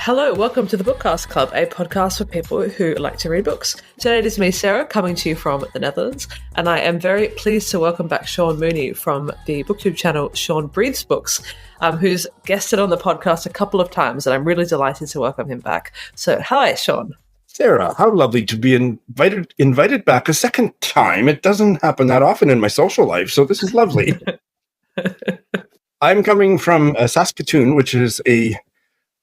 Hello, welcome to the Bookcast Club, a podcast for people who like to read books. Today it is me, Sarah, coming to you from the Netherlands, and I am very pleased to welcome back Shawn Mooney from the booktube channel Shawn Breathes Books, who's guested on the podcast a couple of times, and I'm really delighted to welcome him back. So, hi, Shawn. Sarah, how lovely to be invited back a second time. It doesn't happen that often in my social life, so this is lovely. I'm coming from Saskatoon, which is a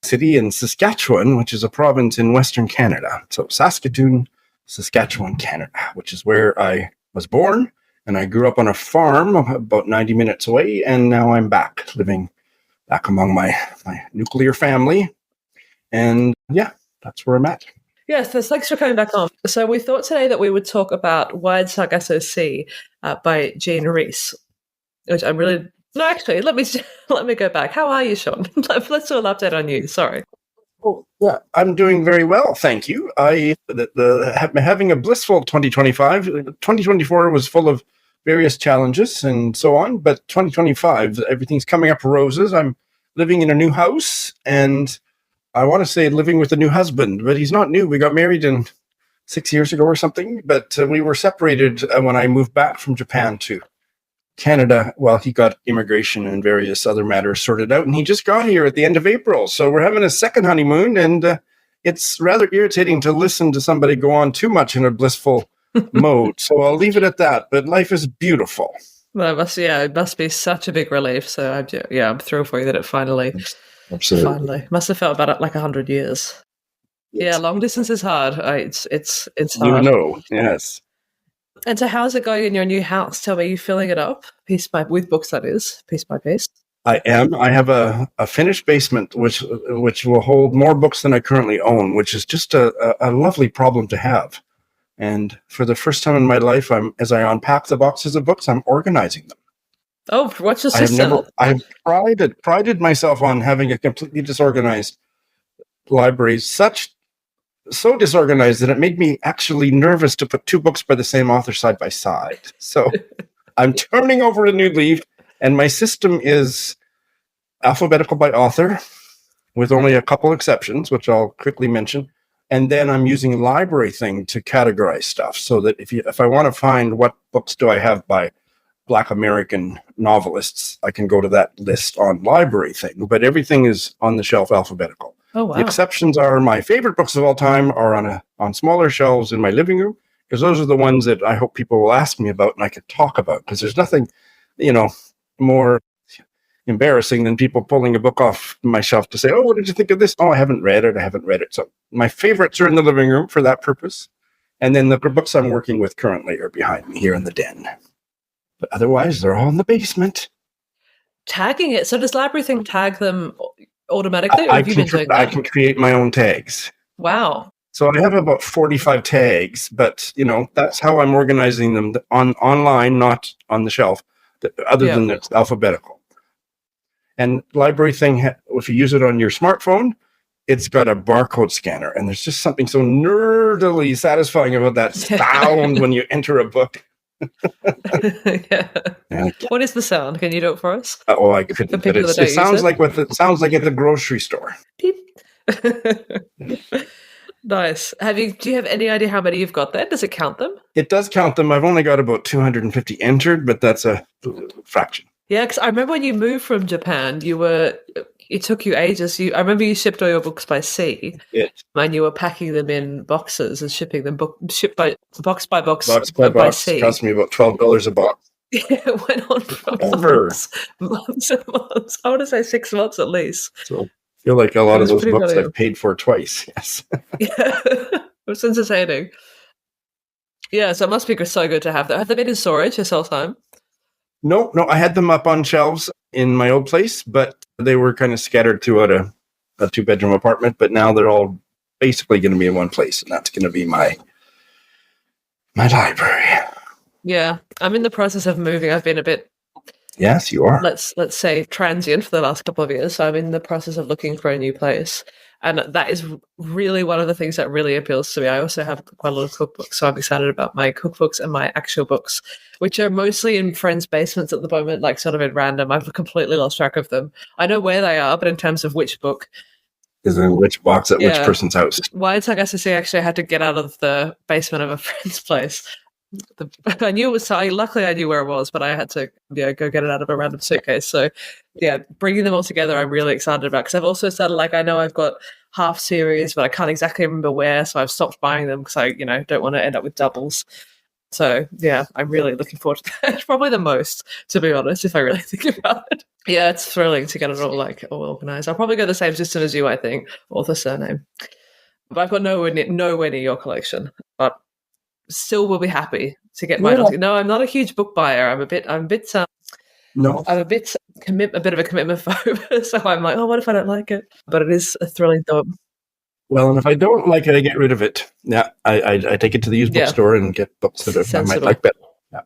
city in Saskatchewan, which is a province in Western Canada. So Saskatoon, Saskatchewan, Canada, which is where I was born, and I grew up on a farm about 90 minutes away, and now I'm living back among my nuclear family. And yeah, that's where I'm at. Yes, thanks for coming back on. So we thought today that we would talk about Wide Sargasso Sea by Jane Rhys, which I'm really... No, actually, let me go back. How are you, Shawn? Let's do an update on you. Sorry. Oh, yeah, I'm doing very well, thank you. I have been having a blissful 2025. 2024 was full of various challenges and so on, but 2025, everything's coming up roses. I'm living in a new house, and I want to say living with a new husband, but he's not new. We got married 6 years ago or something, but we were separated when I moved back from Japan to Canada. Well, he got immigration and various other matters sorted out, and he just got here at the end of April. So we're having a second honeymoon, and it's rather irritating to listen to somebody go on too much in a blissful mode. So I'll leave it at that. But life is beautiful. Well, it must be such a big relief. So I'm thrilled for you that it finally must have felt about like 100 years. Yes. Yeah, long distance is hard. It's hard. Yes. And so how's it going in your new house? Tell me, are you filling it up with books, that is, piece by piece? I am. I have a finished basement, which will hold more books than I currently own, which is just a lovely problem to have. And for the first time in my life, as I unpack the boxes of books, I'm organizing them. Oh, what's your system? I've prided myself on having a completely disorganized library, so disorganized that it made me actually nervous to put two books by the same author side by side. So I'm turning over a new leaf, and my system is alphabetical by author, with only a couple exceptions, which I'll quickly mention. And then I'm using Library Thing to categorize stuff, so that if I want to find what books do I have by Black American novelists, I can go to that list on Library Thing. But everything is on the shelf alphabetical. Oh, wow. The exceptions are my favorite books of all time are on smaller shelves in my living room, because those are the ones that I hope people will ask me about and I can talk about, because there's nothing, more embarrassing than people pulling a book off my shelf to say, oh, what did you think of this? Oh, I haven't read it. So my favorites are in the living room for that purpose. And then the books I'm working with currently are behind me here in the den. But otherwise, they're all in the basement. Tagging it. So does Library Thing tag them automatically, or have you been doing that? I can create my own tags. Wow. So I have about 45 tags, but that's how I'm organizing them online, not on the shelf, other than it's alphabetical. And Library Thing, if you use it on your smartphone, it's got a barcode scanner, and there's just something so nerdily satisfying about that sound when you enter a book. Yeah. What is the sound? Can you do it for us? I couldn't. But it sounds like at the grocery store. Beep. Nice. Do you have any idea how many you've got there? Does it count them? It does count them. I've only got about 250 entered, but that's a fraction. Yeah, because I remember when you moved from Japan, it took you ages. I remember you shipped all your books by sea, and you were packing them in boxes and shipping them box by box by sea. It cost me about $12 a box. Yeah, it went on for months and months. I want to say 6 months at least. So I feel like a lot of those books I've paid for twice. Yes. Yeah, it's entertaining. Yeah, so it must be so good to have that. Have they been in storage this whole time? No, I had them up on shelves in my old place, but they were kind of scattered throughout a 2-bedroom apartment. But now they're all basically going to be in one place, and that's going to be my library. Yeah, I'm in the process of moving. I've been a bit... Yes, you are. Let's say transient for the last couple of years. So I'm in the process of looking for a new place. And that is really one of the things that really appeals to me. I also have quite a lot of cookbooks, so I'm excited about my cookbooks and my actual books, which are mostly in friends' basements at the moment, like sort of at random. I've completely lost track of them. I know where they are, but in terms of which book, is in which box at which person's house. Why it's Sargasso actually I had to get out of the basement of a friend's place. I knew it was luckily I knew where it was, but I had to go get it out of a random suitcase. So bringing them all together I'm really excited about, because I've also started, I know I've got half series but I can't exactly remember where, so I've stopped buying them because I don't want to end up with doubles. So I'm really looking forward to that. Probably the most, to be honest, if I really think about it. Yeah, it's thrilling to get it all all organized. I'll probably go the same system as you, I think, author surname. But I've got nowhere near your collection. But still will be happy to get mine. No, I'm not a huge book buyer. I'm a bit a bit of a commitment phobe. So I'm like, what if I don't like it? But it is a thrilling thought. Well, and if I don't like it, I get rid of it. Yeah, I take it to the used bookstore and get books that I might like better. Yeah.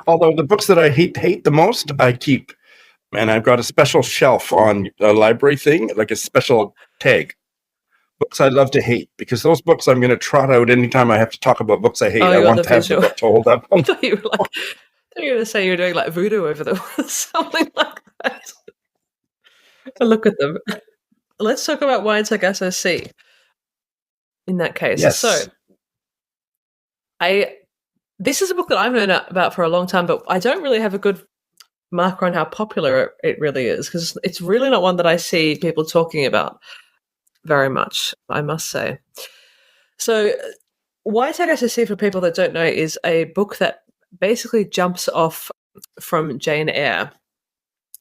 Although the books that I hate the most, I keep. And I've got a special shelf on a library thing, like a special tag. Books I love to hate, because those books I'm going to trot out anytime I have to talk about books I hate. I want to have the book to hold up. I thought you were going to say you're doing like voodoo over them or something like that. Look at them. Let's talk about why it's Sargasso Sea. In that case, yes. So this is a book that I've known about for a long time, but I don't really have a good marker on how popular it really is, because it's really not one that I see people talking about very much, I must say. So why Sargasso Sea, for people that don't know, is a book that basically jumps off from Jane Eyre.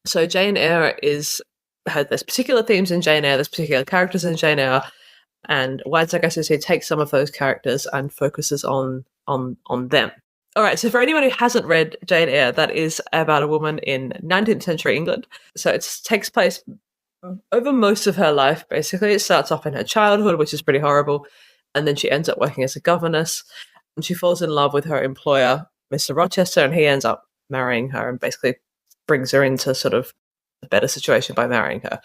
So Jane Eyre there's particular themes in Jane Eyre, there's particular characters in Jane Eyre, and why Sargasso Sea takes some of those characters and focuses on them. All right, so for anyone who hasn't read Jane Eyre, that is about a woman in 19th century England. So it takes place over most of her life, basically. It starts off in her childhood, which is pretty horrible, and then she ends up working as a governess, and she falls in love with her employer, Mr. Rochester, and he ends up marrying her and basically brings her into sort of a better situation by marrying her.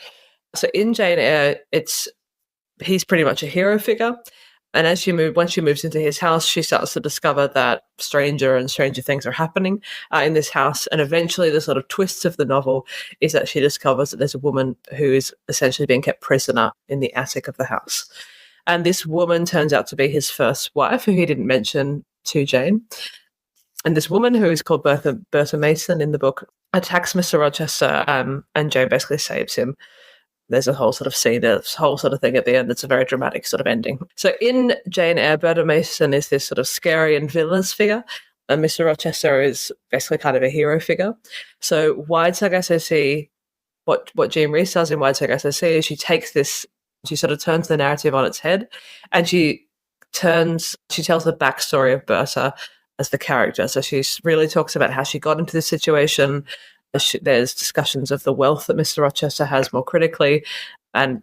So in Jane Eyre, he's pretty much a hero figure. And when she moves into his house, she starts to discover that stranger things are happening in this house. And eventually the sort of twist of the novel is that she discovers that there's a woman who is essentially being kept prisoner in the attic of the house. And this woman turns out to be his first wife, who he didn't mention to Jane. And this woman, who is called Bertha Mason in the book, attacks Mr. Rochester, and Jane basically saves him. There's a whole sort of scene, a whole sort of thing at the end. It's a very dramatic sort of ending. So in Jane Eyre, Bertha Mason is this sort of scary and villainous figure, and Mr. Rochester is basically kind of a hero figure. So Wide Sargasso Sea, what Jean Rhys does in Wide Sargasso Sea is she sort of turns the narrative on its head, and she tells the backstory of Bertha as the character. So she really talks about how she got into this situation. There's discussions of the wealth that Mr. Rochester has more critically, and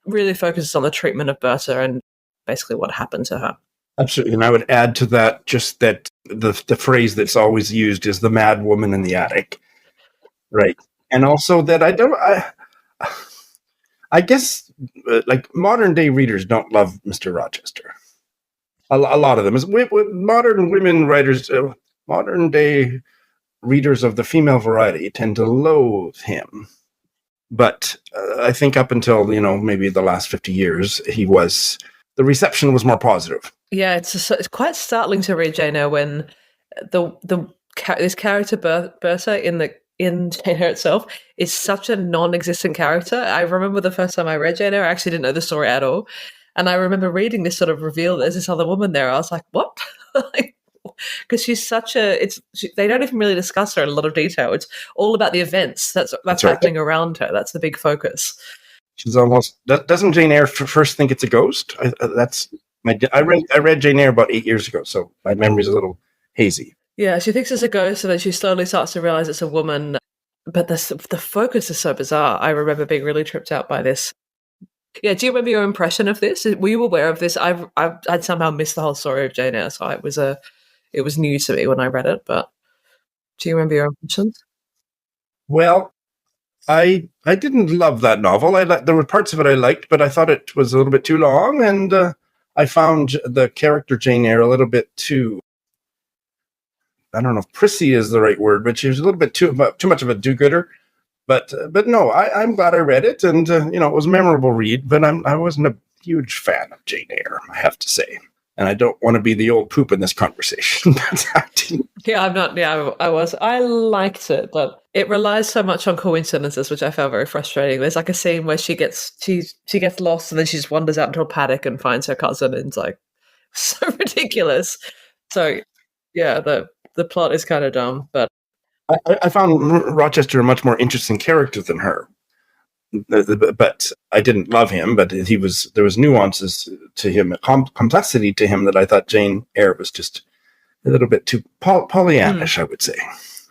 really focuses on the treatment of Bertha and basically what happened to her. Absolutely. And I would add to that just that the phrase that's always used is the mad woman in the attic. Right. And also that I guess like modern day readers don't love Mr. Rochester. A lot of them. Modern women writers, modern day readers of the female variety tend to loathe him. But I think up until, maybe the last 50 years, the reception was more positive. Yeah, it's quite startling to read Jane Eyre when this character Bertha in Jane Eyre itself is such a non-existent character. I remember the first time I read Jane Eyre, I actually didn't know the story at all. And I remember reading this sort of reveal, there's this other woman there. I was like, what? Because she's they don't even really discuss her in a lot of detail. It's all about the events that's happening around her. That's the big focus. She's almost, doesn't Jane Eyre first think it's a ghost? I read Jane Eyre about 8 years ago, so my memory's a little hazy. Yeah, she thinks it's a ghost, and then she slowly starts to realize it's a woman. But the focus is so bizarre. I remember being really tripped out by this. Yeah, do you remember your impression of this? Were you aware of this? I'd somehow missed the whole story of Jane Eyre, so it was new to me when I read it. But do you remember your impressions? Well, I didn't love that novel. There were parts of it I liked, but I thought it was a little bit too long, and I found the character Jane Eyre a little bit too. I don't know if prissy is the right word, but she was a little bit too much of a do-gooder. But no, I'm glad I read it, and it was a memorable read. But I wasn't a huge fan of Jane Eyre, I have to say, and I don't want to be the old poop in this conversation. Yeah, I'm not. Yeah, I was. I liked it, but it relies so much on coincidences, which I found very frustrating. There's like a scene where she gets lost, and then she just wanders out into a paddock and finds her cousin, and it's like so ridiculous. So yeah, the plot is kind of dumb, but I found Rochester a much more interesting character than her. But I didn't love him. But there was nuances to him, complexity to him that I thought Jane Eyre was just a little bit too Pollyannish, I would say.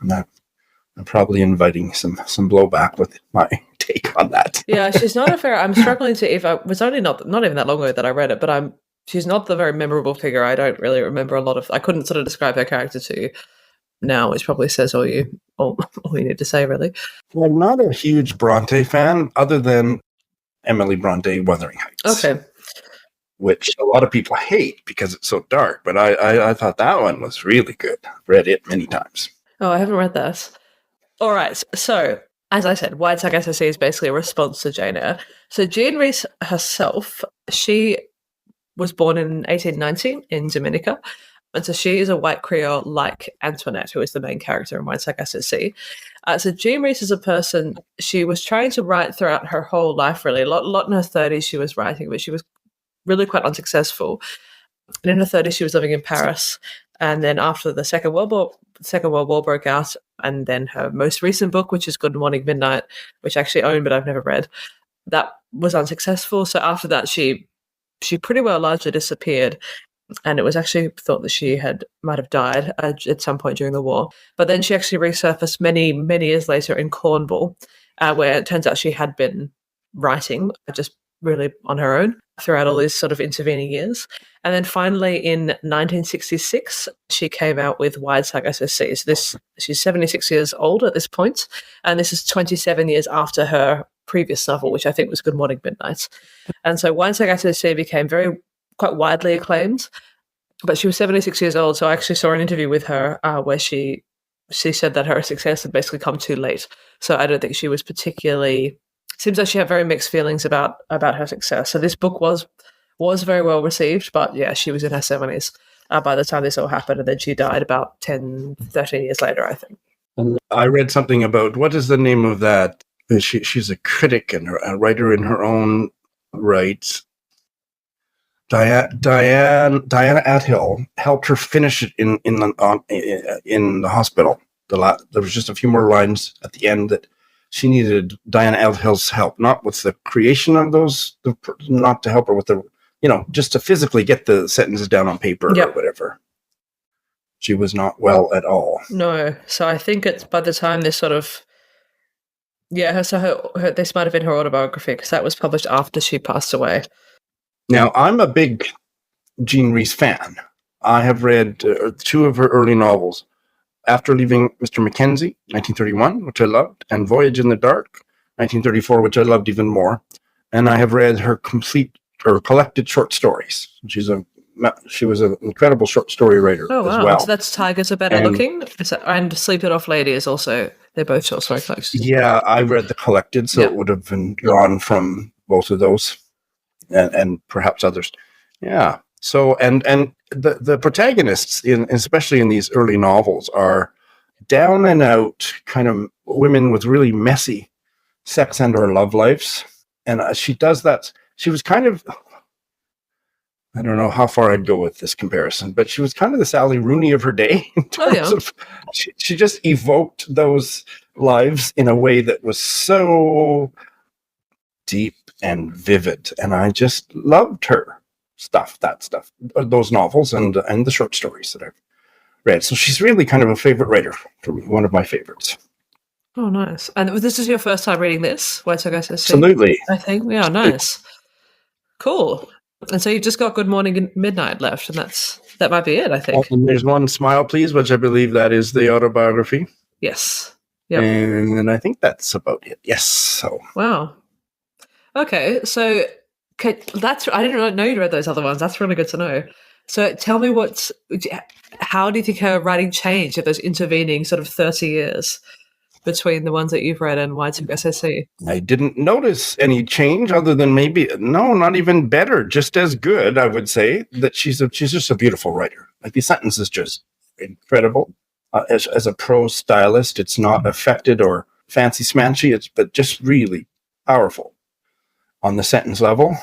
I'm probably inviting some blowback with my take on that. Yeah, she's not a fair. I'm struggling to. If it was only not even that long ago that I read it, but she's not the very memorable figure. I don't really remember a lot of. I couldn't sort of describe her character to you now, which probably says all you need to say, really. Well, I'm not a huge Bronte fan, other than Emily Bronte, Wuthering Heights. Okay. Which a lot of people hate because it's so dark, but I thought that one was really good. I've read it many times. Oh, I haven't read that. All right, so as I said, White Sargasso Sea is basically a response to Jane Eyre. So Jean Rhys herself, she was born in 1890 in Dominica, and so she is a white Creole like Antoinette, who is the main character in White Sargasso Sea. So Jean Rhys is a person, she was trying to write throughout her whole life, really. A lot in her 30s she was writing, but she was really quite unsuccessful. And in her 30s, she was living in Paris. And then after the Second World War broke out, and then her most recent book, which is Good Morning Midnight, which I actually own but I've never read, that was unsuccessful. So after that, she pretty well largely disappeared. And it was actually thought that she might have died at some point during the war. But then she actually resurfaced many, many years later in Cornwall, where it turns out she had been writing just really on her own throughout all these sort of intervening years. And then finally in 1966, she came out with Wide Sargasso Sea. So she's 76 years old at this point, and this is 27 years after her previous novel, which I think was Good Morning Midnight. And so Wide Sargasso Sea became quite widely acclaimed, but she was 76 years old. So I actually saw an interview with her where she said that her success had basically come too late. So I don't think she was particularly... Seems like she had very mixed feelings about her success. So this book was very well received, but yeah, she was in her 70s by the time this all happened, and then she died about 10, 13 years later, I think. I read something about, what is the name of that? She's a critic and a writer in her own right. Diana Athill helped her finish it in the hospital. There was just a few more lines at the end that she needed Diana Athill's help, not with the creation of those, not to help her with the, just to physically get the sentences down on paper or whatever. She was not well at all. No. So I think it's by the time this sort of, this might have been her autobiography, because that was published after she passed away. Now, I'm a big Jean Rhys fan. I have read two of her early novels. After Leaving Mr. Mackenzie, 1931, which I loved, and Voyage in the Dark, 1934, which I loved even more. And I have read her collected short stories. She was an incredible short story writer as well. So that's Tigers Are Better Looking, and Sleep It Off Lady is also, they're both short story collections. Yeah, I read the collected, so it would have been drawn from both of those and perhaps others. Yeah. So, and the protagonists, especially in these early novels, are down and out kind of women with really messy sex and or love lives. And she does that. She was kind of, I don't know how far I'd go with this comparison, but she was kind of the Sally Rooney of her day. In terms of, she just evoked those lives in a way that was so deep and vivid. And I just loved her. Those novels and the short stories that I've read. So she's really kind of a favorite writer for me, one of my favorites. Oh, nice. And this is your first time reading this? Absolutely. I think. Yeah, nice. Cool. And so you've just got Good Morning Midnight left, and that might be it, I think. And there's one, Smile Please, which I believe that is the autobiography. Yes. Yep. And I think that's about it. Yes. So. Wow. Okay, so... I didn't know you read those other ones. That's really good to know. So tell me how do you think her writing changed in those intervening sort of 30 years between the ones that you've read and Y2 SSC? I didn't notice any change other than not even better, just as good, I would say, that she's just a beautiful writer. Like, the sentence is just incredible. As a prose stylist, it's not affected or fancy smanchy, but just really powerful on the sentence level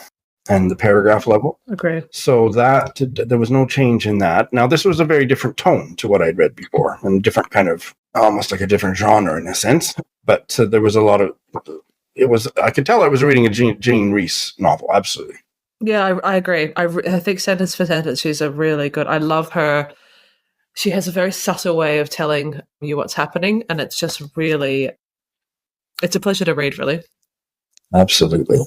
and the paragraph level. Agree. So that there was no change in that. Now, this was a very different tone to what I'd read before, and different kind of, almost like a different genre in a sense. But there was a lot of, I could tell I was reading a Jane Rhys novel, absolutely. Yeah, I agree. I think sentence for sentence, she's a really good, I love her. She has a very subtle way of telling you what's happening, and it's just really, it's a pleasure to read, really. Absolutely.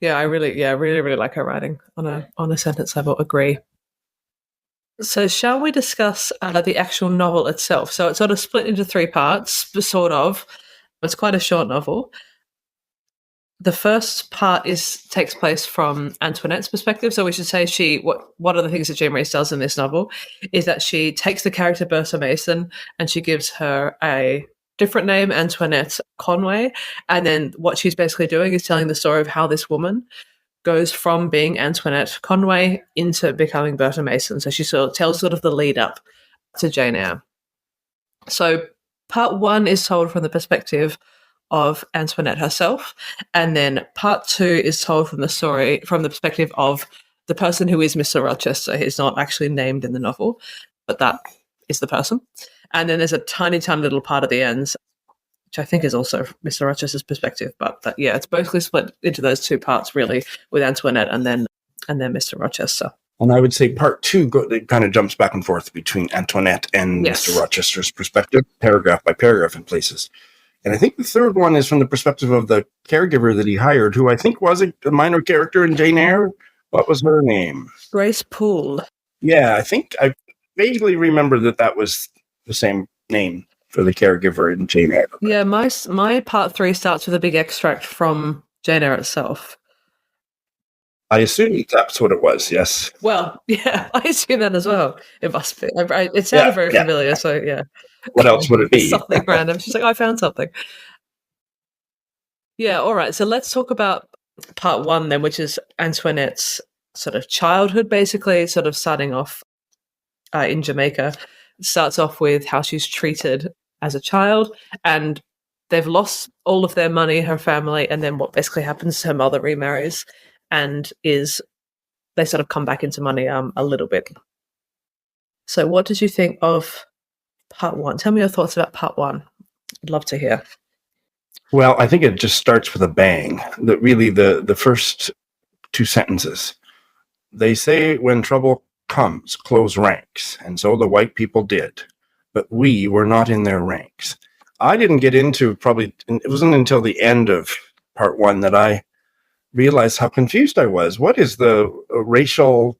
Yeah, I really like her writing on a sentence level. Agree. So shall we discuss the actual novel itself? So it's sort of split into 3 parts, sort of. It's quite a short novel. The first part takes place from Antoinette's perspective. So we should say one of the things that Jane Rhys does in this novel is that she takes the character Bertha Mason and she gives her a different name, Antoinette Conway. And then what she's basically doing is telling the story of how this woman goes from being Antoinette Conway into becoming Bertha Mason. So she tells the lead up to Jane Eyre. So part 1 is told from the perspective of Antoinette herself, and then part 2 is told from the perspective of the person who is Mr. Rochester. He's not actually named in the novel, but that is the person. And then there's a tiny little part at the end, which I think is also Mr. Rochester's perspective. But it's basically split into those 2 parts, really, with Antoinette and then Mr. Rochester. And I would say part 2 it kind of jumps back and forth between Antoinette and Mr. Rochester's perspective, paragraph by paragraph in places. And I think the third one is from the perspective of the caregiver that he hired, who I think was a minor character in Jane Eyre. What was her name? Grace Poole. Yeah, I think I vaguely remember that was the same name for the caregiver in Jane Eyre. Yeah, my part 3 starts with a big extract from Jane Eyre itself. I assume that's what it was, yes. Well, yeah, I assume that as well. It must be. It sounded very familiar, so yeah. What else would it be? Something random. She's like, I found something. Yeah, all right. So let's talk about part 1 then, which is Antoinette's sort of childhood, basically, sort of starting off in Jamaica. It starts off with how she's treated as a child, and they've lost all of their money, her family, and then what basically happens to her mother remarries, and they sort of come back into money a little bit. So what did you think of part 1? Tell me your thoughts about part 1. I'd love to hear. Well, I think it just starts with a bang. Really, the first 2 sentences. They say, when trouble comes, close ranks. And so the white people did. But we were not in their ranks. I didn't get into it wasn't until the end of part 1 that I realized how confused I was. What is the racial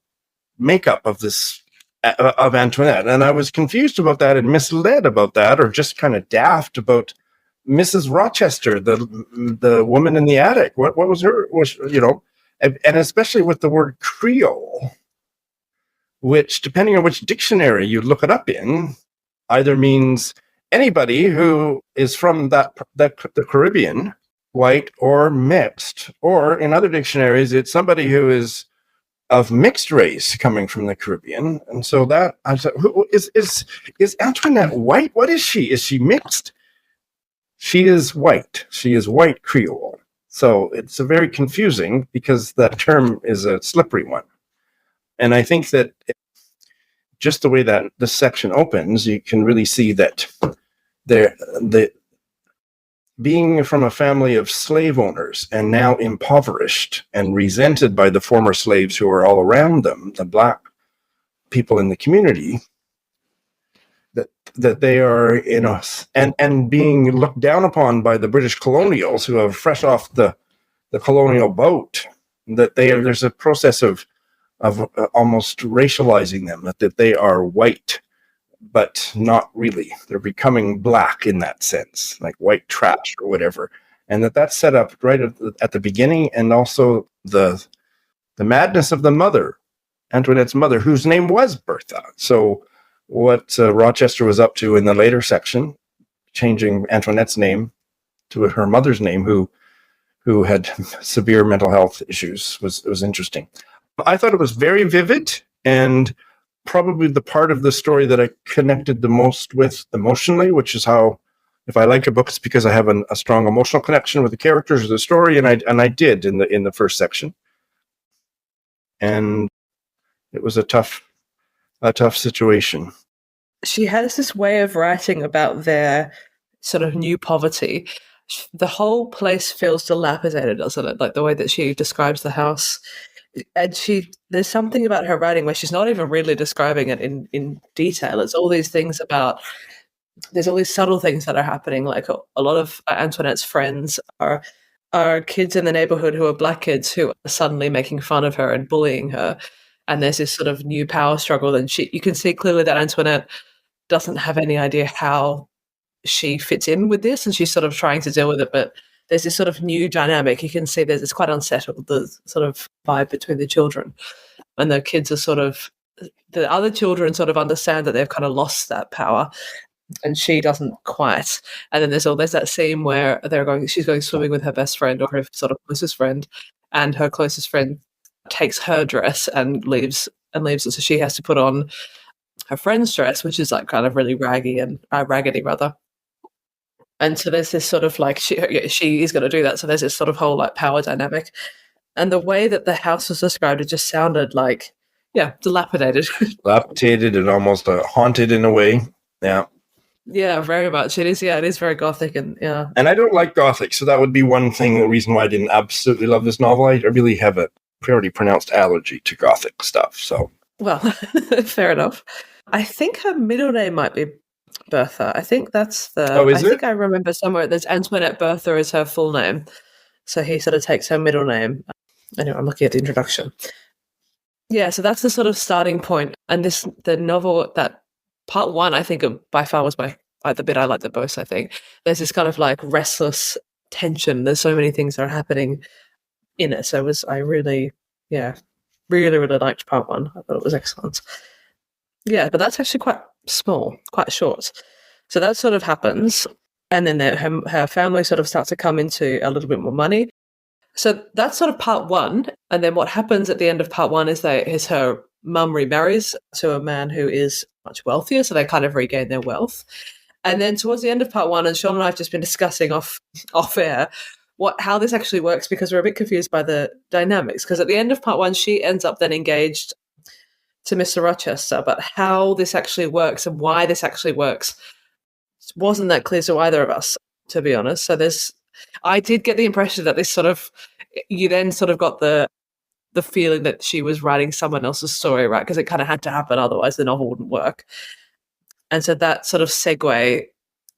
makeup of this, of Antoinette? And I was confused about that and misled about that, or just kind of daft about Mrs. Rochester, the woman in the attic. What was her, and especially with the word Creole, which, depending on which dictionary you look it up in, either means anybody who is from the Caribbean, white or mixed, or in other dictionaries, it's somebody who is of mixed race coming from the Caribbean. And so that I said, who is Antoinette white? What is she? Is she mixed? She is white. She is white Creole. So it's a very confusing, because that term is a slippery one. And I think that just the way that this section opens, you can really see that being from a family of slave owners and now impoverished and resented by the former slaves who are all around them, the black people in the community, that they are in us, and being looked down upon by the British colonials who are fresh off the colonial boat, that there's a process of almost racializing them, that they are white, but not really. They're becoming black in that sense, like white trash or whatever. And that's set up right at the beginning, and also the madness of the mother, Antoinette's mother, whose name was Bertha. So what Rochester was up to in the later section, changing Antoinette's name to her mother's name, who had severe mental health issues, was interesting. I thought it was very vivid, and probably the part of the story that I connected the most with emotionally, which is how, if I like a book, it's because I have a strong emotional connection with the characters of the story, and I did in the first section. And it was a tough situation. She has this way of writing about their sort of new poverty. The whole place feels dilapidated, doesn't it? Like the way that she describes the house. And there's something about her writing where she's not even really describing it in detail. It's all these things about, there's all these subtle things that are happening. Like a lot of Antoinette's friends are kids in the neighborhood who are black kids who are suddenly making fun of her and bullying her. And there's this sort of new power struggle. And you can see clearly that Antoinette doesn't have any idea how she fits in with this, and she's sort of trying to deal with it. But there's this sort of new dynamic. You can see it's quite unsettled, the sort of vibe between the children. And the kids are the other children sort of understand that they've kind of lost that power, and she doesn't quite. And then there's that scene where she's going swimming with her best friend, or her sort of closest friend, and her closest friend takes her dress and leaves it. So she has to put on her friend's dress, which is like kind of really raggedy rather. And so there's this sort of like, she is going to do that. So there's this sort of whole like power dynamic. And the way that the house was described, it just sounded like, dilapidated. Dilapidated and almost haunted in a way. Yeah. Yeah, very much. It is. Yeah, it is very Gothic. And yeah. And I don't like Gothic. So that would be one thing, the reason why I didn't absolutely love this novel. I really have a pretty pronounced allergy to Gothic stuff. So. Well, fair enough. I think her middle name might be Bertha. I think that's I think I remember somewhere there's Antoinette Bertha is her full name. So he sort of takes her middle name. Anyway, I'm looking at the introduction. Yeah, so that's the sort of starting point. And the novel, that part one, I think by far was the bit I liked the most, I think. There's this kind of like restless tension. There's so many things that are happening in it. So I really, really, really liked part one. I thought it was excellent. Yeah, but that's actually quite small, quite short. So that sort of happens, and then her family sort of starts to come into a little bit more money. So that's sort of part one, and then what happens at the end of part one is her mum remarries to a man who is much wealthier, so they kind of regain their wealth. And then towards the end of part one, and Shawn and I have just been discussing off air how this actually works, because we're a bit confused by the dynamics. Because at the end of part one, she ends up then engaged to Mr. Rochester, but how this actually works and why this actually works wasn't that clear to either of us, to be honest. So I did get the impression that you then sort of got the feeling that she was writing someone else's story, right? Because it kind of had to happen, otherwise the novel wouldn't work. And so that sort of segue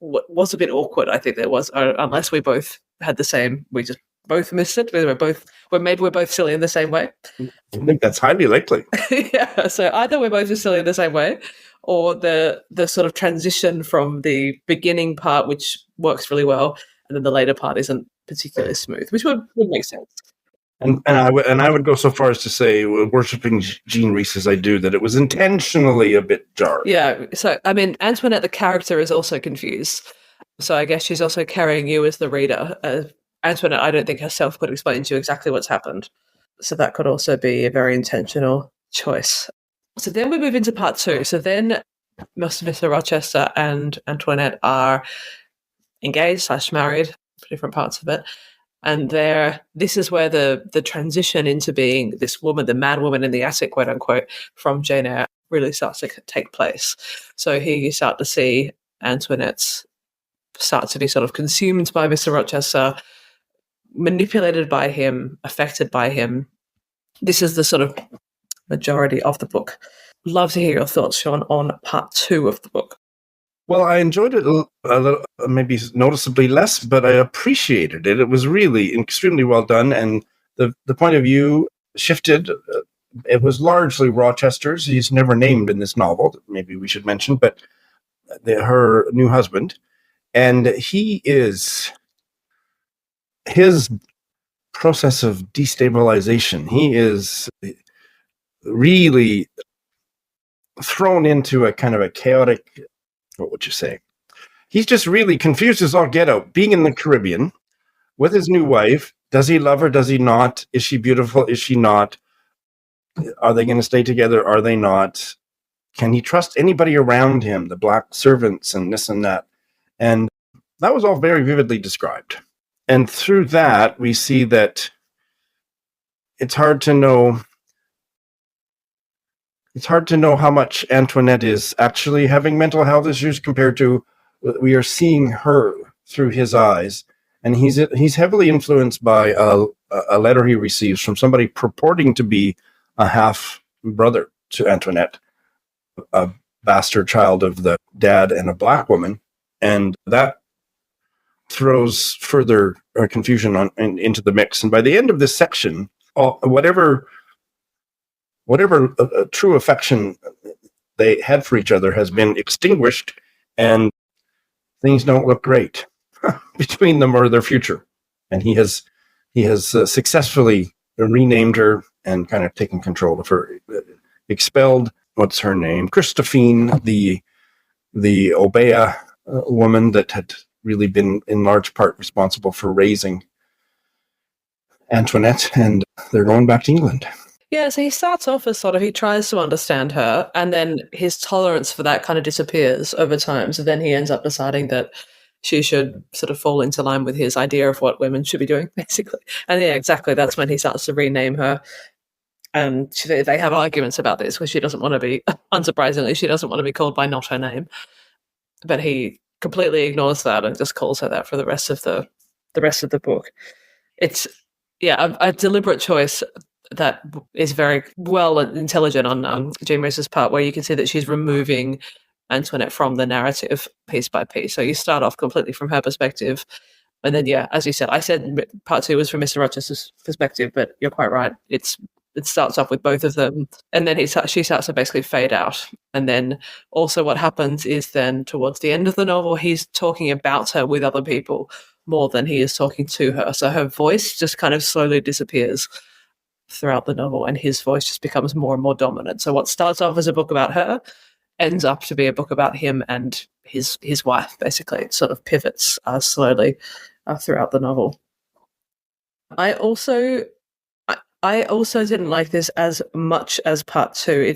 was a bit awkward, I think there was, unless we both had the same, we just both missed it. Maybe we're both silly in the same way. I think that's highly likely. Yeah, so either we're both just silly in the same way, or the sort of transition from the beginning part, which works really well, and then the later part isn't particularly smooth, which would make sense. And I would go so far as to say, worshipping Jean Rhys as I do, that it was intentionally a bit dark. Yeah, so I mean, Antoinette, the character, is also confused. So I guess she's also carrying you as the reader. Antoinette, I don't think herself could explain to you exactly what's happened. So that could also be a very intentional choice. So then we move into part two. So then Mr. Rochester and Antoinette are engaged / married for different parts of it. And this is where the transition into being this woman, the mad woman in the attic, quote unquote, from Jane Eyre really starts to take place. So here you start to see Antoinette start to be sort of consumed by Mr. Rochester, manipulated by him, affected by him. This is the sort of majority of the book. Love to hear your thoughts, Shawn, on part two of the book. Well, I enjoyed it a little, maybe noticeably less, but I appreciated it. It was really extremely well done, and the point of view shifted. It was largely Rochester's. He's never named in this novel, maybe we should mention, but her new husband. And his process of destabilization, he is really thrown into a kind of a chaotic, what would you say? he's just really confused as all get out, being in the Caribbean with his new wife. Does he love her? Does he not? Is she beautiful? Is she not? Are they going to stay together? Are they not? Can he trust anybody around him? The black servants and this and that. And that was all very vividly described. And through that, we see that it's hard to know how much Antoinette is actually having mental health issues compared to we are seeing her through his eyes. And he's heavily influenced by a letter he receives from somebody purporting to be a half brother to Antoinette, a bastard child of the dad and a black woman. And that throws further confusion into the mix. And by the end of this section, whatever true affection they had for each other has been extinguished, and things don't look great between them or their future. And he has successfully renamed her and kind of taken control of her, expelled, what's her name, Christophine, the Obeah woman that had really been in large part responsible for raising Antoinette, and they're going back to England. Yeah, so he starts off as sort of, he tries to understand her, and then his tolerance for that kind of disappears over time. So then he ends up deciding that she should sort of fall into line with his idea of what women should be doing, basically. And yeah, exactly, that's when he starts to rename her. And they have arguments about this, where she doesn't want to be, unsurprisingly, she doesn't want to be called by not her name. But he completely ignores that and just calls her that for the rest of the book. It's, yeah, a deliberate choice that is very well and intelligent on Jane Rhys's part, where you can see that she's removing Antoinette from the narrative piece by piece. So you start off completely from her perspective, and then, yeah, as you said, I said part 2 was from Mr. Rochester's perspective, but you're quite right. It starts off with both of them, and then she starts to basically fade out. And then also what happens is then towards the end of the novel, he's talking about her with other people more than he is talking to her. So her voice just kind of slowly disappears throughout the novel, and his voice just becomes more and more dominant. So what starts off as a book about her ends up to be a book about him and his wife, basically. It sort of pivots slowly throughout the novel. I also didn't like this as much as part 2.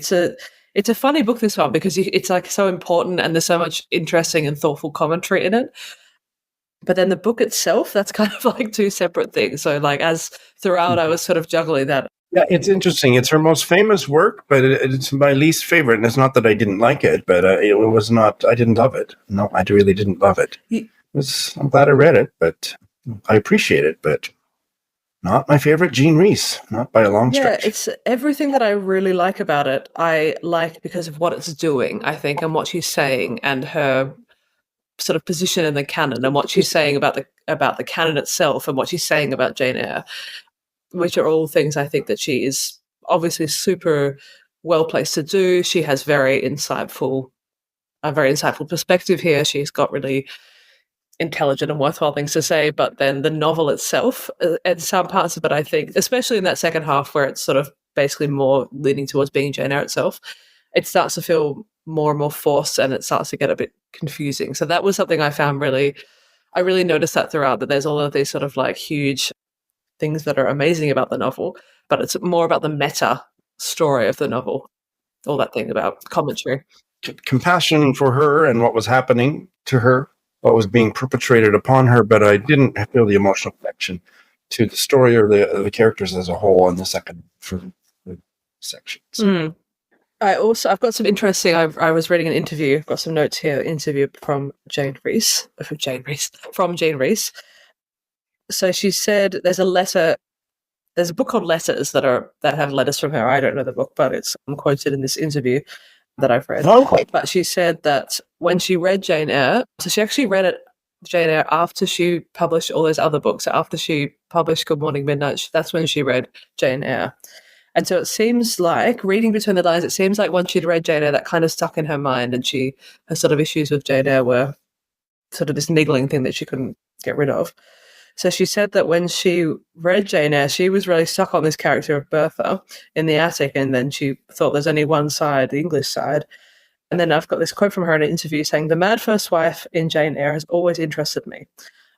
It's a funny book, this one, because it's like so important and there's so much interesting and thoughtful commentary in it. But then the book itself, that's kind of like two separate things. So like as throughout, I was sort of juggling that. Yeah, it's interesting. It's her most famous work, but it's my least favorite. And it's not that I didn't like it, but it was not, I didn't love it. No, I really didn't love it. I'm glad I read it, but I appreciate it, but not my favorite Jane Rhys, not by a long stretch. Yeah, it's everything that I really like about it. I like because of what it's doing, I think, and what she's saying, and her sort of position in the canon, and what she's saying about the canon itself, and what she's saying about Jane Eyre, which are all things I think that she is obviously super well placed to do. She has a very insightful perspective here. She's got really intelligent and worthwhile things to say, but then the novel itself, and some parts of it, I think, especially in that second half where it's sort of basically more leaning towards being Jane Eyre itself, it starts to feel more and more forced, and it starts to get a bit confusing. So that was something I found I really noticed that throughout, that there's all of these sort of like huge things that are amazing about the novel, but it's more about the meta story of the novel, all that thing about commentary. Compassion for her and what was happening to her, what was being perpetrated upon her, but I didn't feel the emotional connection to the story or the characters as a whole in the second sections. I've got some interesting, I was reading an interview, I've got some notes here, interview from Jane Rhys. So she said there's a book called Letters that have letters from her. I don't know the book, but I'm quoted in this interview that I've read. Okay. But she said that when she read Jane Eyre, so she actually read Jane Eyre after she published all those other books. After she published Good Morning Midnight, that's when she read Jane Eyre. And so it seems like, reading between the lines, it seems like once she'd read Jane Eyre, that kind of stuck in her mind, and her sort of issues with Jane Eyre were sort of this niggling thing that she couldn't get rid of. So she said that when she read Jane Eyre, she was really stuck on this character of Bertha in the attic, and then she thought there's only one side, the English side. And then I've got this quote from her in an interview saying, "The mad first wife in Jane Eyre has always interested me.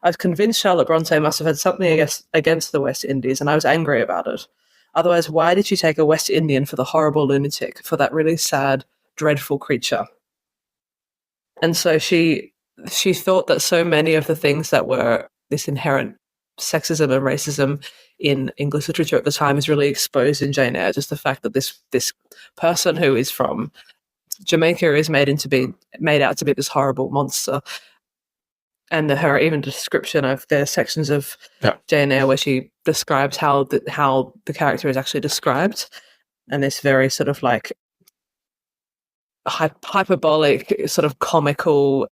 I was convinced Charlotte Bronte must have had something against the West Indies, and I was angry about it. Otherwise, why did she take a West Indian for the horrible lunatic, for that really sad, dreadful creature?" And so she thought that so many of the things that were this inherent sexism and racism in English literature at the time is really exposed in Jane Eyre. Just the fact that this person who is from Jamaica is made out to be this horrible monster. And her even description of the sections of Jane Eyre where she describes how the character is actually described, and this very sort of like hyperbolic, sort of comical.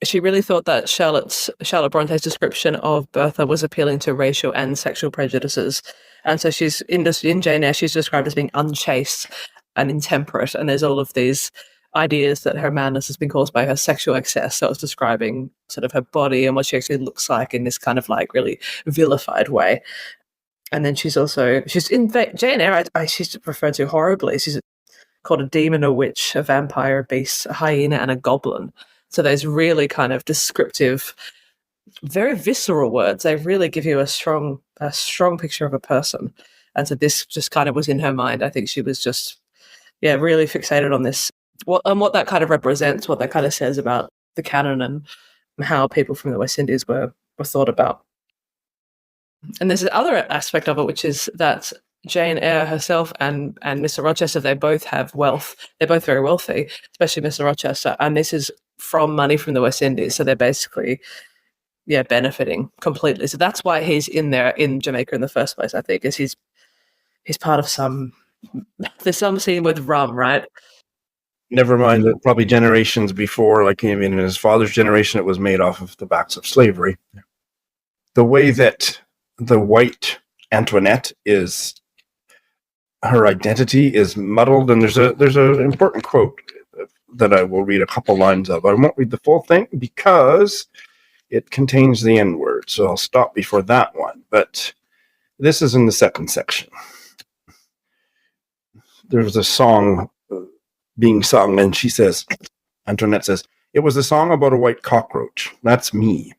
She really thought that Charlotte Bronte's description of Bertha was appealing to racial and sexual prejudices, and so she's in Jane Eyre she's described as being unchaste and intemperate, and there's all of these ideas that her madness has been caused by her sexual excess. So it's describing sort of her body and what she actually looks like in this kind of like really vilified way. And then she's in fact Jane Eyre. She's referred to horribly. She's called a demon, a witch, a vampire, a beast, a hyena, and a goblin. So those really kind of descriptive, very visceral words. They really give you a strong picture of a person. And so this just kind of was in her mind. I think she was just, really fixated on this. What that kind of represents, what that kind of says about the canon and how people from the West Indies were thought about. And there's another aspect of it, which is that Jane Eyre herself and Mr. Rochester, they both have wealth. They're both very wealthy, especially Mr. Rochester. And this is from money from the West Indies. So they're basically, benefiting completely. So that's why he's in there in Jamaica in the first place, I think, is he's part of there's some scene with rum, right? Never mind that probably generations before, like in his father's generation, it was made off of the backs of slavery. The way that the white Antoinette is, her identity is muddled, and there's an important quote that I will read a couple lines of. I won't read the full thing because it contains the N-word, so I'll stop before that one. But this is in the second section. There's a song being sung, and Antoinette says, "It was a song about a white cockroach. That's me.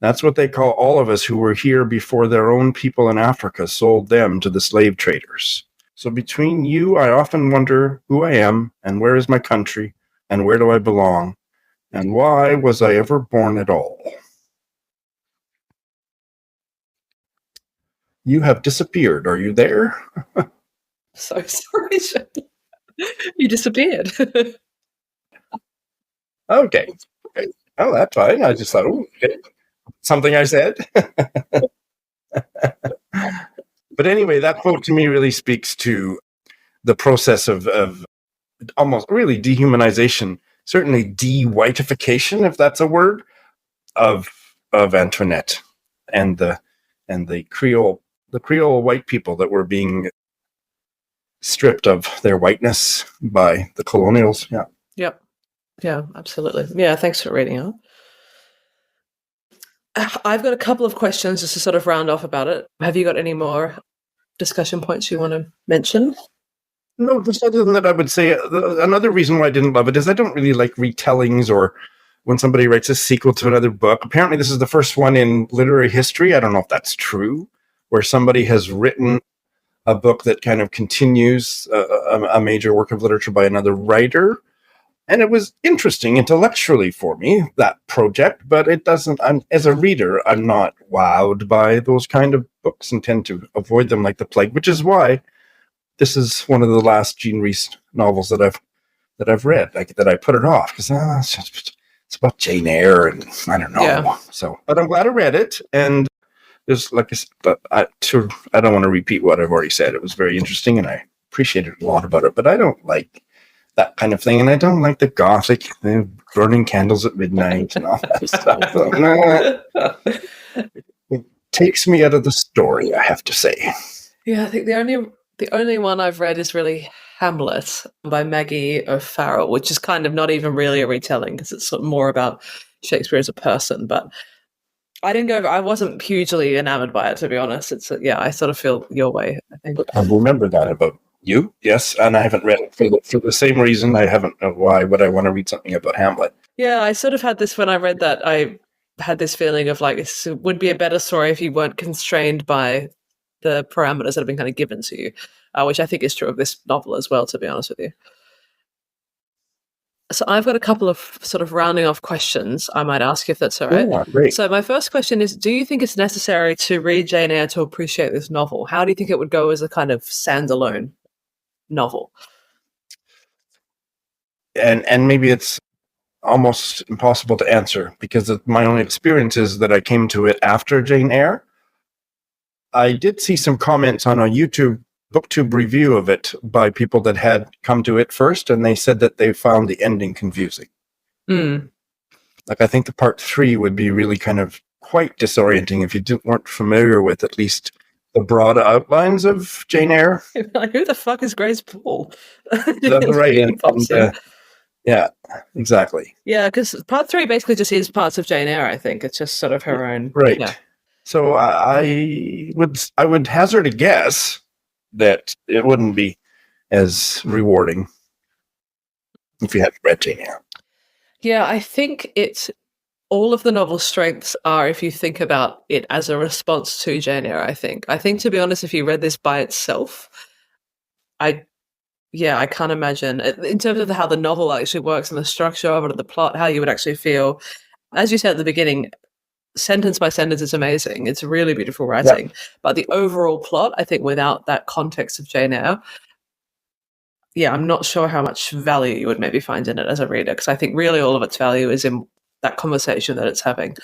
That's what they call all of us who were here before their own people in Africa sold them to the slave traders. So between you, I often wonder who I am, and where is my country, and where do I belong, and why was I ever born at all? You have disappeared. Are you there?" So sorry, you disappeared. Okay. Oh, that's fine. I just thought, okay. Something I said. But anyway, that quote to me really speaks to the process of almost really dehumanization, certainly de-whitification, if that's a word, of Antoinette and the Creole white people that were being stripped of their whiteness by the colonials. Yeah. Yep. Yeah, absolutely. Yeah, thanks for reading it. I've got a couple of questions just to sort of round off about it. Have you got any more discussion points you want to mention? No, just other than that, I would say another reason why I didn't love it is I don't really like retellings or when somebody writes a sequel to another book. Apparently, this is the first one in literary history. I don't know if that's true, where somebody has written a book that kind of continues a major work of literature by another writer. And it was interesting intellectually for me, that project, but it doesn't, as a reader, I'm not wowed by those kind of books and tend to avoid them like the plague, which is why this is one of the last Jean Rhys novels that I've read, that I put it off, because it's about Jane Eyre, and I don't know. Yeah. So, but I'm glad I read it, and there's but I don't want to repeat what I've already said. It was very interesting, and I appreciated a lot about it, but I don't like that kind of thing, and I don't like the gothic, burning candles at midnight and all that stuff. It takes me out of the story, I have to say. Yeah, I think the only one I've read is really Hamlet by Maggie O'Farrell, which is kind of not even really a retelling because it's sort of more about Shakespeare as a person. But I wasn't hugely enamored by it, to be honest. I sort of feel your way, I think. I remember that about You? Yes, and I haven't read it for the same reason. I haven't. Why would I want to read something about Hamlet? Yeah, I sort of had this when I read that. I had this feeling of like this would be a better story if you weren't constrained by the parameters that have been kind of given to you, which I think is true of this novel as well, to be honest with you. So I've got a couple of sort of rounding off questions I might ask you if that's all right. Yeah, great. So my first question is, do you think it's necessary to read Jane Eyre to appreciate this novel? How do you think it would go as a kind of standalone novel? And maybe it's almost impossible to answer because my own experience is that I came to it after Jane Eyre. I did see some comments on a BookTube review of it by people that had come to it first, and they said that they found the ending confusing. Mm. Like, I think the part 3 would be really kind of quite disorienting if you weren't familiar with at least the broad outlines of Jane Eyre. Like, who the fuck is Grace Poole? That's right. Yeah, exactly. Yeah, because part 3 basically just is parts of Jane Eyre, I think. It's just sort of her own. Right. Yeah. So I would hazard a guess that it wouldn't be as rewarding if you hadn't read Jane Eyre. Yeah, I think it's all of the novel's strengths are if you think about it as a response to Jane Eyre, I think. I think, to be honest, if you read this by itself, I can't imagine, in terms of how the novel actually works and the structure of it and the plot, how you would actually feel. As you said at the beginning, sentence by sentence is amazing. It's really beautiful writing. Yeah. But the overall plot, I think, without that context of Jane Eyre, I'm not sure how much value you would maybe find in it as a reader, because I think really all of its value is in that conversation that it's having,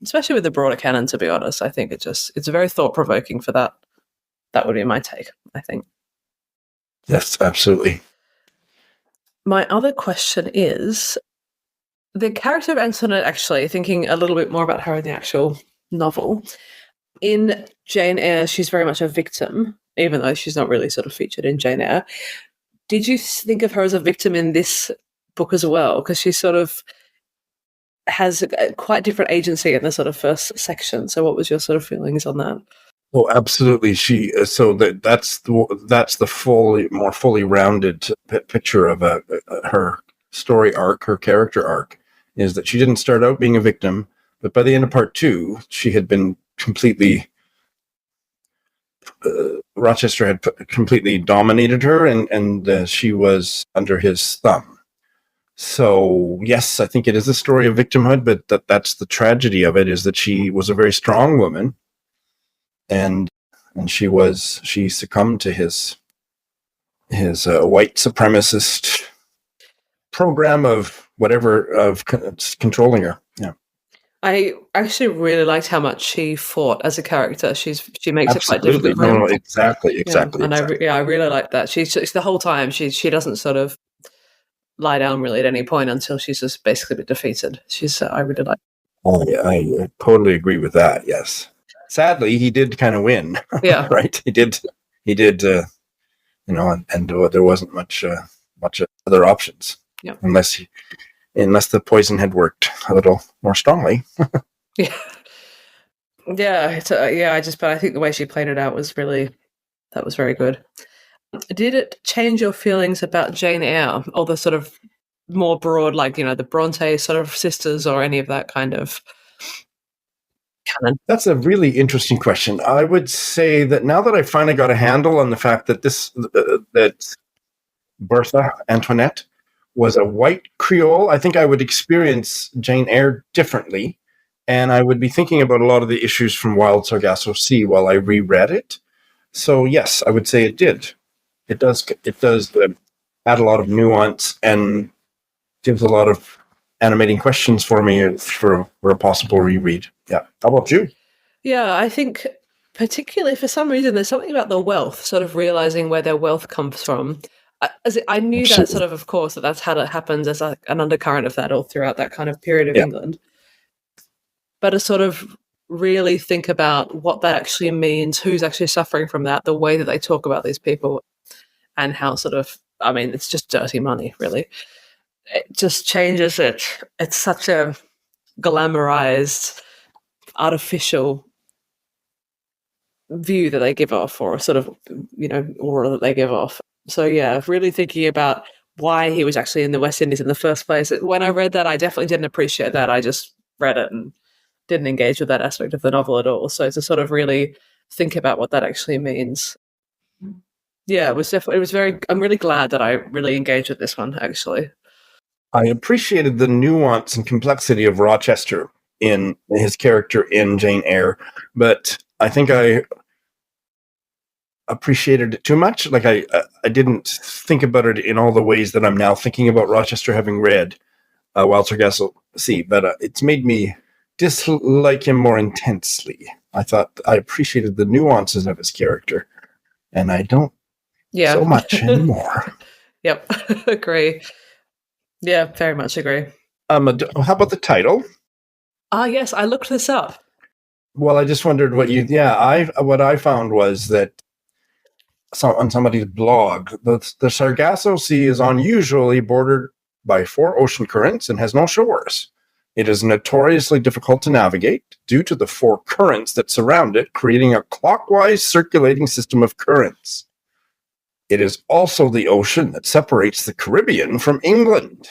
especially with the broader canon, to be honest. I think it's very thought-provoking for that. That would be my take, I think. Yes, absolutely. My other question is, the character of Antoinette, actually, thinking a little bit more about her in the actual novel. In Jane Eyre, she's very much a victim, even though she's not really sort of featured in Jane Eyre. Did you think of her as a victim in this book as well? Because she sort of has a quite different agency in the sort of first section. So what was your sort of feelings on that? Oh, absolutely. That's the more fully rounded picture of her story arc, her character arc, is that she didn't start out being a victim, but by the end of part 2, she had been completely Rochester had completely dominated her, and she was under his thumb. So yes, I think it is a story of victimhood, but that's the tragedy of it, is that she was a very strong woman, and she succumbed to his white supremacist program of controlling her. Yeah. I actually really liked how much she fought as a character. She makes Absolutely. it quite difficult. No, exactly. And I really like that. She's the whole time she doesn't sort of lie down really at any point until she's just basically been defeated. I really like. Oh yeah, I totally agree with that. Yes. Sadly, he did kind of win. Yeah. Right. He did. And there wasn't much other options. Yeah. Unless the poison had worked a little more strongly. Yeah. Yeah. But I think the way she played it out was very good. Did it change your feelings about Jane Eyre, or the sort of more broad, like, the Bronte sort of sisters, or any of that kind of canon? That's a really interesting question. I would say that now that I finally got a handle on the fact that that Bertha Antoinette was a white Creole, I think I would experience Jane Eyre differently, and I would be thinking about a lot of the issues from Wild Sargasso Sea while I reread it. So yes, I would say it did. It does add a lot of nuance and gives a lot of animating questions for me for a possible reread. Yeah. How about you? Yeah, I think particularly for some reason there's something about the wealth, sort of realizing where their wealth comes from. I knew Absolutely. That sort of course, that's how it happens as an undercurrent of that all throughout that kind of period of England. But to sort of really think about what that actually means, who's actually suffering from that, the way that they talk about these people, and how it's just dirty money, really. It just changes it. It's such a glamorized, artificial view that they give off, or sort of, aura that they give off. So yeah, really thinking about why he was actually in the West Indies in the first place. When I read that, I definitely didn't appreciate that. I just read it and didn't engage with that aspect of the novel at all. So to sort of really think about what that actually means. Yeah, I'm really glad that I really engaged with this one, actually. I appreciated the nuance and complexity of Rochester in his character in Jane Eyre, but I think I appreciated it too much. Like I didn't think about it in all the ways that I'm now thinking about Rochester, having read Wild Sargasso Sea, but it's made me dislike him more intensely. I thought I appreciated the nuances of his character, and I don't so much anymore. Yep, agree. Yeah, very much agree. How about the title? Yes, I looked this up. Well, I just wondered what I found was that on somebody's blog, the Sargasso Sea is unusually bordered by 4 ocean currents and has no shores. It is notoriously difficult to navigate due to the 4 currents that surround it, creating a clockwise circulating system of currents. It is also the ocean that separates the Caribbean from England.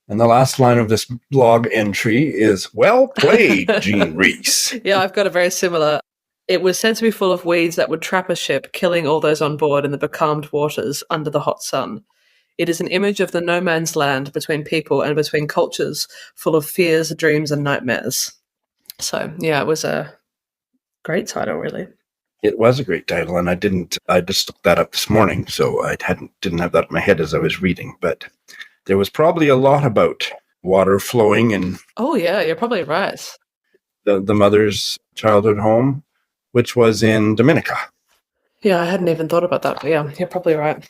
And the last line of this blog entry is, "Well played, Gene Rhys." Yeah, I've got a very similar. It was said to be full of weeds that would trap a ship, killing all those on board in the becalmed waters under the hot sun. It is an image of the no man's land between people and between cultures, full of fears, dreams, and nightmares. So, yeah, it was a great title, really. It was a great title, and I just looked that up this morning, so I didn't have that in my head as I was reading, but there was probably a lot about water flowing and... Oh, yeah, you're probably right. The mother's childhood home, which was in Dominica. Yeah, I hadn't even thought about that, but yeah, you're probably right.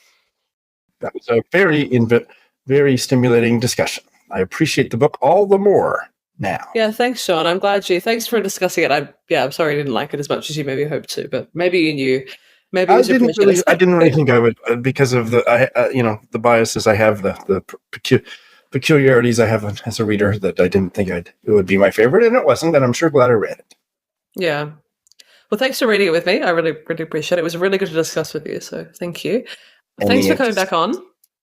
That was a very stimulating discussion. I appreciate the book all the more now. Yeah, thanks, Shawn. I'm glad thanks for discussing it. I'm sorry I didn't like it as much as you maybe hoped to, but maybe you knew. Maybe I didn't really think I would, because of the biases I have, the peculiarities I have as a reader, that I didn't think it would be my favorite, and it wasn't, and I'm sure glad I read it. Yeah. Well, thanks for reading it with me. I really, really appreciate it. It was really good to discuss with you, so thank you. Thanks for coming back on.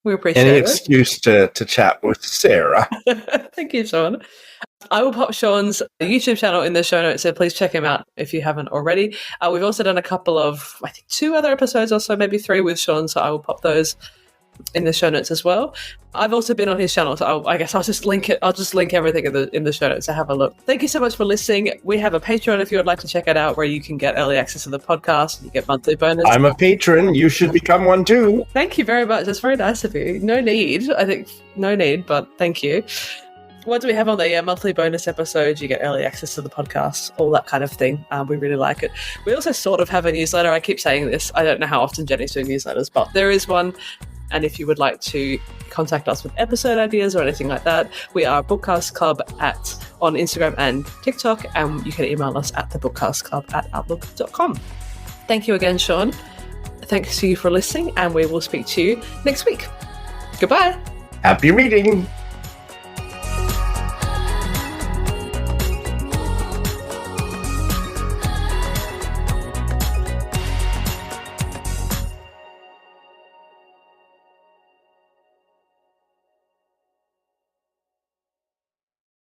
We appreciate it. Any excuse to chat with Sarah. Thank you, Shawn. I will pop Shawn's YouTube channel in the show notes, so please check him out if you haven't already. We've also done a couple of, I think, 2 other episodes or so, maybe 3 with Shawn, so I will pop those in the show notes as well. I've also been on his channel, so I guess I'll just link it. I'll just link everything in the show notes to have a look. Thank you so much for listening. We have a Patreon if you would like to check it out, where you can get early access to the podcast and you get monthly bonus. I'm a patron. You should become one too. Thank you very much. That's very nice of you. No need, but thank you. What do we have on the monthly bonus episodes? You get early access to the podcast, all that kind of thing. We really like it. We also sort of have a newsletter. I keep saying this. I don't know how often Jenny's doing newsletters, but there is one. And if you would like to contact us with episode ideas or anything like that, we are Bookcast Club on Instagram and TikTok, and you can email us at thebookcastclub@outlook.com. Thank you again, Shawn. Thanks to you for listening, and we will speak to you next week. Goodbye. Happy reading.